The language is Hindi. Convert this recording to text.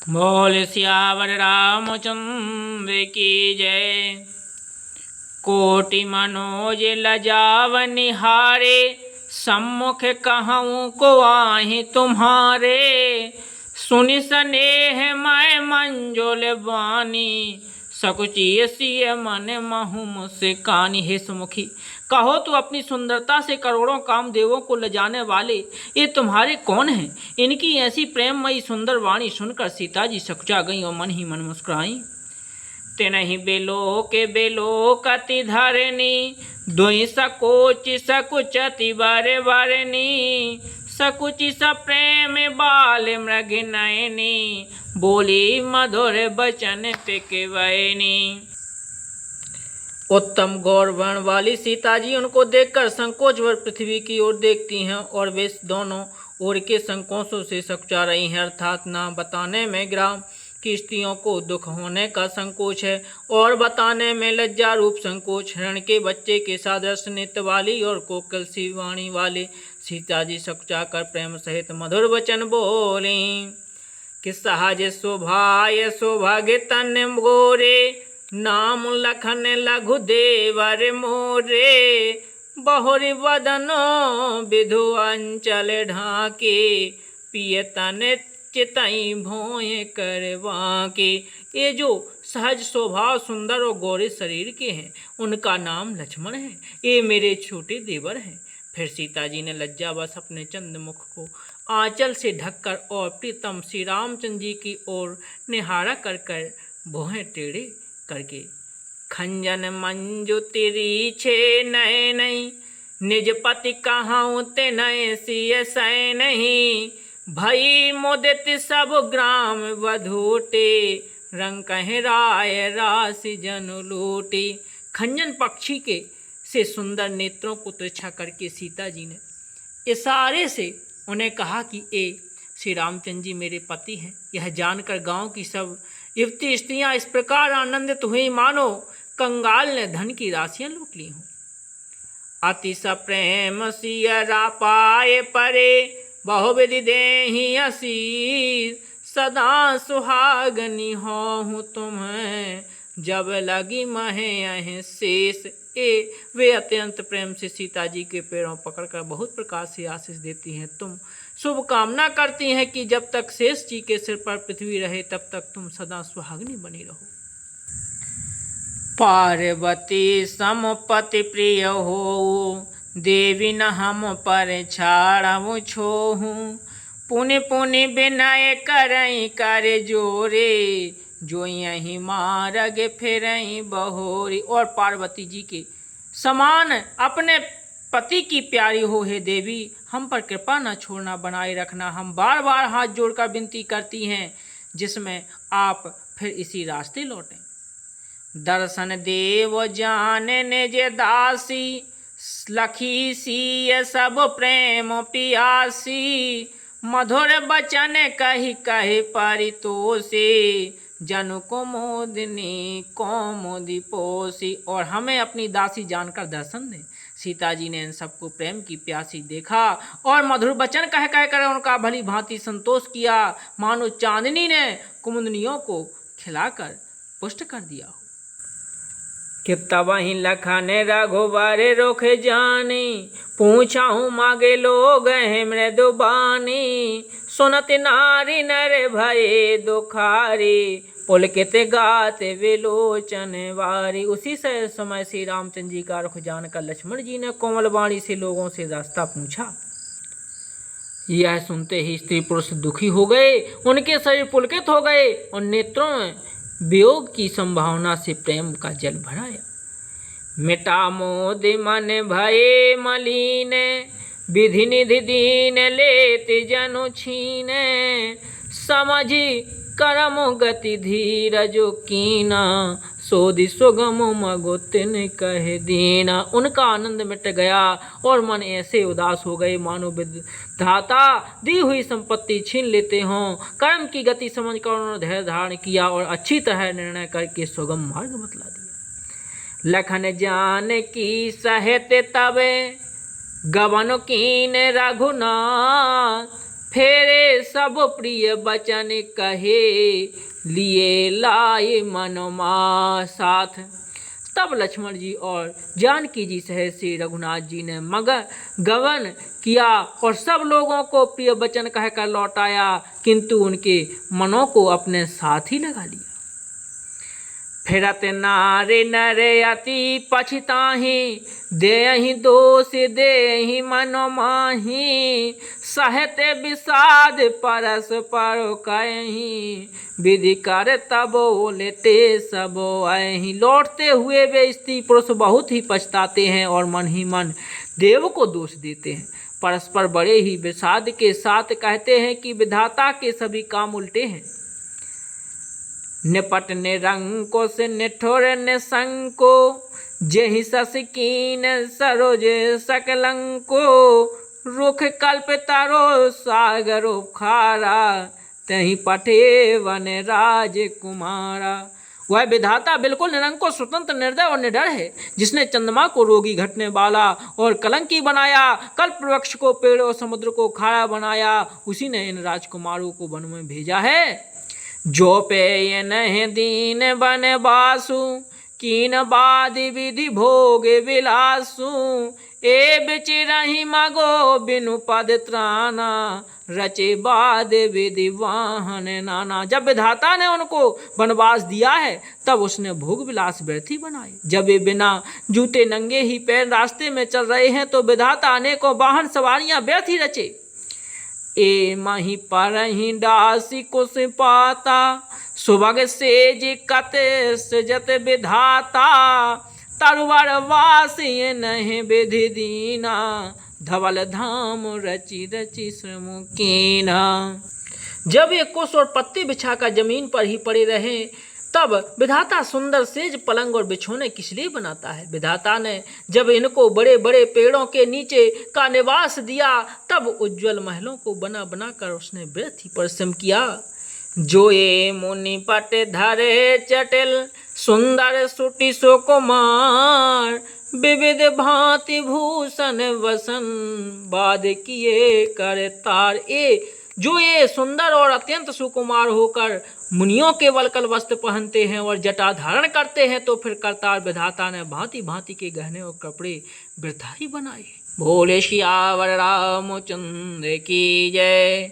बोल सियावर रामचंद्र की जय। कोटि मनोज लजाव निहारे, सम्मुख कहूँ को आहि तुम्हारे। सुनि स्नेह मैं मंजुल बानी, सकुचिय सिय मन महु मुस्कानी। हे सुमुखी, कहो तो अपनी सुंदरता से करोड़ों कामदेवों को लजाने वाले ये तुम्हारे कौन हैं? इनकी ऐसी प्रेममयी सुंदर वाणी सुनकर सीता जी सकुचा गईं और मन ही मन मुस्कुराईं। तेनहि बेलोकति धरनी, दुई सकोचि सकुचति बर बरनी। सकुचि सप्रेम बाल मृग नयनी, बोली मधुर बचन पिकवैनी। उत्तम गौर वर्ण वाली सीता जी उनको देखकर संकोचवर पृथ्वी की ओर देखती हैं और वे दोनों ओर के संकोचों से सकुचा रही हैं। अर्थात ना बताने में ग्राम की स्त्रियों को दुख होने का संकोच है और बताने में लज्जा रूप संकोच। हिरण के बच्चे के सादृश्य नृत्य वाली और कोकिल सी वाणी वाली सीता जी सकुचा कर प्रेम सहित मधुर वचन बोली कि सहज शोभाय शोभाग्य तन गोरे, नाम लखन लघु देवर मोरे। बहुरी वदनो विधु अंचल ढाके, पिय तन चितई भोए करवा के। ये जो सहज स्वभाव सुंदर और गौरे शरीर के हैं उनका नाम लक्ष्मण है, ये मेरे छोटे देवर हैं। फिर सीता जी ने लज्जावश अपने चंद मुख को आंचल से ढककर और प्रीतम श्री रामचंद्र जी की ओर निहारा कर कर भौहें टेढ़े करके खंजन मंजु तिरी छे नए नहीं, निज पति कहाऊँ ते नए सिय सै नहीं। भई मुदित सब ग्राम वधूटे, रंग कह राय राशि जन लूटी। खंजन पक्षी के से सुंदर नेत्रों को तिरछा करके सीता जी ने इशारे से उन्हें कहा कि ए श्री रामचंद्र जी मेरे पति हैं। यह जानकर गांव की सब युवती स्त्रियां इस प्रकार आनंदित हुई मानो कंगाल ने धन की राशियां लूट ली हों। अति सप्रेम सियरा पाए परे, बहुविधि देहि असीस। सदा सुहागनी हो तुम्हें, जब लगी महे अहे शेष। वे अत्यंत प्रेम से सीता जी के पैरों पकड़कर बहुत प्रकार से आशीष देती हैं। तुम शुभ कामना करती हैं कि जब तक शेष जी के सिर पर पृथ्वी रहे तब तक तुम सदा सुहागनी बनी रहो। पार्वती समपति प्रिय हो, देवी न हम पर छाड़ू छोहू। पुनि पुनि विनय करई कर जोरे, जो यही मारग फिरई बहोरी। और पार्वती जी के समान अपने पति की प्यारी हो हे देवी, हम पर कृपा न छोड़ना, बनाए रखना। हम बार बार हाथ जोड़कर विनती करती हैं जिसमें आप फिर इसी रास्ते लौटें। दर्शन देव जाने निज दासी, लखी सी सब प्रेम पियासी। मधुर बचन कही कही परितोषी, जनु कुमुदिनी कौमुदी पोसी। और हमें अपनी दासी जानकर दर्शन दें। सीता जी ने इन सबको प्रेम की प्यासी देखा और मधुर वचन कह कर उनका भली भांति संतोष किया, मानो चांदनी ने कुमुदनियों को खिलाकर पुष्ट कर दिया हो। कि तबहि लखन रघुबर रुख जानी, पूछाहूँ मागे लोग हैं मृदुबानी। सुनत नारी नर भये दुखारी, पुलकित गात विलोचन वारी। उसी से समय श्री रामचंद्र जी का रुख जानकर लक्ष्मण जी ने कोमल वाणी से लोगों से रास्ता पूछा। यह सुनते ही स्त्री पुरुष दुखी हो गए, उनके शरीर पुलकित हो गए और नेत्रों में वियोग की संभावना से प्रेम का जल भराया। मिटा मोद मन भये मलीन, विधि निधि दीन लेते जनु छीने। समझी करम गति धीरज कीना, सोधि सुगम मगो तिन कह दीना। उनका आनंद मिट गया और मन ऐसे उदास हो गए मानो विधाता दी हुई संपत्ति छीन लेते हों। कर्म की गति समझकर उन्होंने धैर्य धारण किया और अच्छी तरह निर्णय करके सुगम मार्ग बतला दिया। लखन जान की सहित तबे, गवन कीन रघुनाथ। फेरे सब प्रिय बचन कहे, लिए लाए मनमा साथ। तब लक्ष्मण जी और जानकी जी सहित श्री रघुनाथ जी ने गमन किया और सब लोगों को प्रिय वचन कहकर लौटाया, किंतु उनके मनों को अपने साथ ही लगा लिया। फिरत नारे नरे अति पछताहि, देहि दोष देहि मनो माहि, सहते विषाद परस पर कहि, विधि कर तब लेते सब अहि। लौटते हुए वे स्त्री पुरुष बहुत ही पछताते हैं और मन ही मन देव को दोष देते हैं। परस्पर बड़े ही विषाद के साथ कहते हैं कि विधाता के सभी काम उल्टे हैं। निपट निरंको से निठुर निशंको, जेहि ससकीन सरोज सकलंको, रुख कल्प तारो सागरो खारा, तहि पठे वन राजकुमारा। वह विधाता बिल्कुल निरंकुश, स्वतंत्र, निर्दय और निडर है, जिसने चंद्रमा को रोगी घटने वाला और कलंकी बनाया, कल्प वृक्ष को पेड़ और समुद्र को खारा बनाया, उसी ने इन राजकुमारों को वन में भेजा है। जो पे नह दीन बन बासु, कीन बाद विधि भोग विलासु, ए बिच रही मगो बिनु पद त्राना, रचे बाद विधि वाहन नाना। जब विधाता ने उनको वनवास दिया है तब उसने भोग विलास व्यर्थ ही बनाए। जब वे बिना जूते नंगे ही पैर रास्ते में चल रहे हैं तो विधाता अनेकों वाहन सवारियां व्यर्थ ही रचे। ए मही परहि डासी कुश पाता, सुभग सेज कत सजत विधाता, तरुवर वासी नहीं विधि दीना, धवल धाम रचि रचि श्रम कीना। जब ये कुश और पत्ते बिछाकर जमीन पर ही पड़े रहे तब विधाता सुंदर सेज पलंग और बिछौने किस लिए बनाता है। विधाता ने जब इनको बड़े बड़े पेड़ों के नीचे का निवास दिया तब उज्जवल महलों को बना बना कर उसने व्यर्थ ही परिश्रम किया। जो ये मुनि पट धरे चटिल, सुंदर सुटी सुकुमार, विविध भांति भूषण वसन, बाद किए कर तार। जो ये सुंदर और अत्यंत सुकुमार होकर मुनियों के वल्कल वस्त्र पहनते हैं और जटा धारण करते हैं, तो फिर करतार विधाता ने भांति भांति के गहने और कपड़े वृथा ही बनाए। भोले सियावर रामचंद्र की जय।